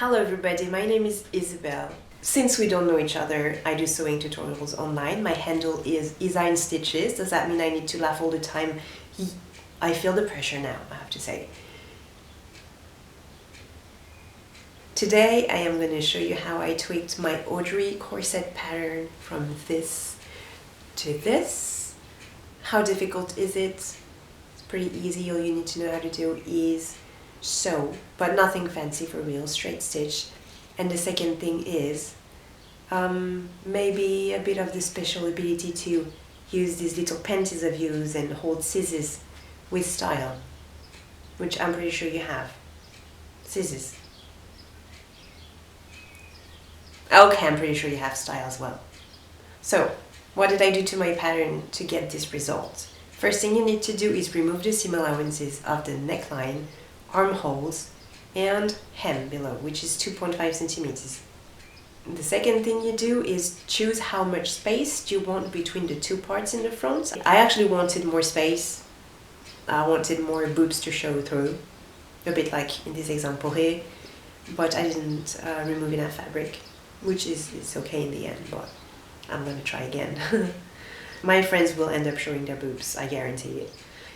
Hello everybody, my name is Isabel. Since we don't know each other, I do sewing tutorials online. My handle is Stitches. Does that mean I need to laugh all the time? I feel the pressure now, I have to say. Today I am going to show you how I tweaked my Audrey corset pattern from this to this. How difficult is it? It's pretty easy. All you need to know how to do is sew, but nothing fancy, for real, straight stitch. And the second thing is maybe a bit of the special ability to use these little panties of yours and hold scissors with style, which I'm pretty sure you have. Scissors. Okay, I'm pretty sure you have style as well. So, what did I do to my pattern to get this result? First thing you need to do is remove the seam allowances of the neckline, armholes, and hem below, which is 2.5 centimeters. The second thing you do is choose how much space you want between the two parts in the front. I actually wanted more space. I wanted more boobs to show through, a bit like in this example here, but I didn't remove enough fabric, which is okay in the end, but I'm gonna try again. My friends will end up showing their boobs, I guarantee it.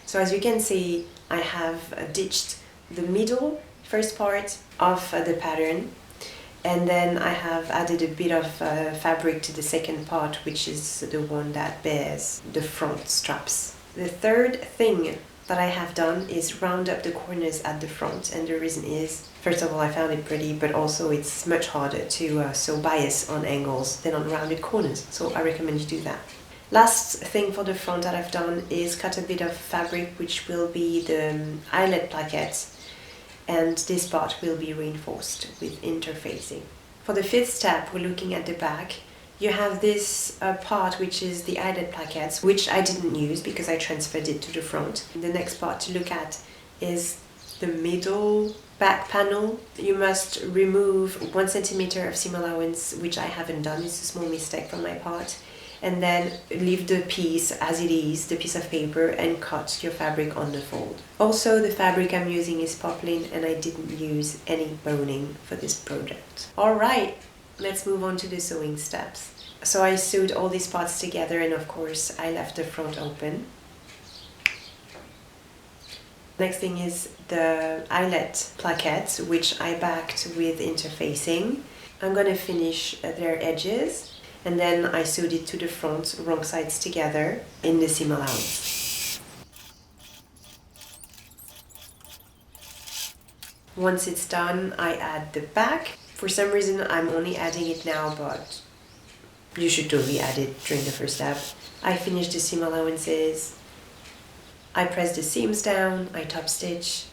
So as you can see, I have ditched the middle first part of the pattern, and then I have added a bit of fabric to the second part, which is the one that bears the front straps. The third thing that I have done is round up the corners at the front, and the reason is, first of all, I found it pretty, but also it's much harder to sew bias on angles than on rounded corners, so I recommend you do that. Last thing for the front that I've done is cut a bit of fabric, which will be the eyelet placket, and this part will be reinforced with interfacing. For the fifth step, we're looking at the back. You have this part which is the eyelet plackets, which I didn't use because I transferred it to the front. The next part to look at is the middle back panel. You must remove 1 centimeter of seam allowance, which I haven't done. It's a small mistake from my part. And then leave the piece as it is, the piece of paper, and cut your fabric on the fold. Also, the fabric I'm using is poplin, and I didn't use any boning for this project. Alright, let's move on to the sewing steps. So I sewed all these parts together, and of course I left the front open. Next thing is the eyelet placket, which I backed with interfacing. I'm gonna finish their edges, and then I sewed it to the front, wrong sides together, in the seam allowance. Once it's done, I add the back. For some reason, I'm only adding it now, but you should totally add it during the first step. I finish the seam allowances. I press the seams down, I top stitch.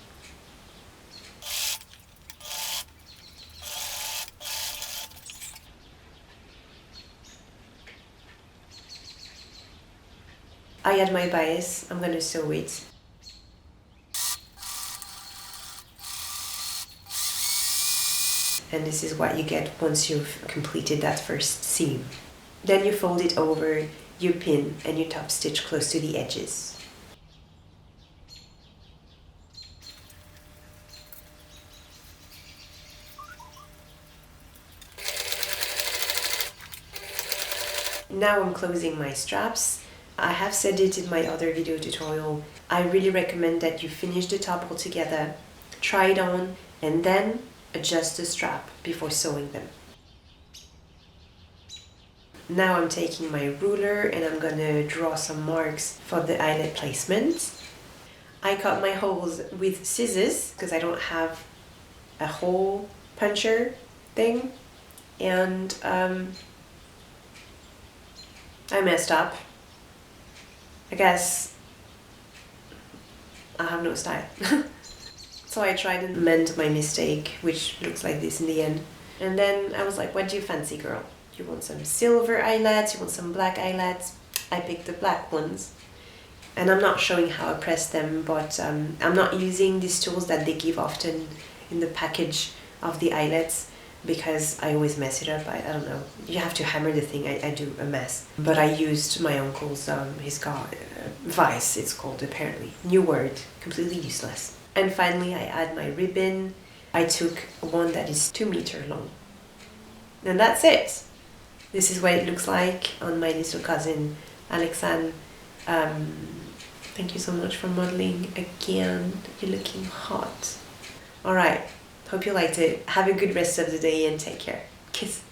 I add my bias, I'm gonna sew it. And this is what you get once you've completed that first seam. Then you fold it over, you pin, and you top stitch close to the edges. Now I'm closing my straps. I have said it in my other video tutorial. I really recommend that you finish the top all together, try it on, and then adjust the strap before sewing them. Now I'm taking my ruler and I'm gonna draw some marks for the eyelet placement. I cut my holes with scissors because I don't have a hole puncher thing, and I messed up. I guess I have no style. So I tried and mend my mistake, which looks like this in the end. And then I was like, what do you fancy, girl? You want some silver eyelets? You want some black eyelets? I picked the black ones. And I'm not showing how I press them, but I'm not using these tools that they give often in the package of the eyelets, because I always mess it up. I don't know. You have to hammer the thing. I do a mess. But I used my uncle's, his car, vice, it's called apparently. New word, completely useless. And finally I add my ribbon. I took one that is 2 meters long. And that's it. This is what it looks like on my little cousin, Alexandre. Thank you so much for modeling again. You're looking hot. Alright, hope you liked it. Have a good rest of the day and take care. Kiss.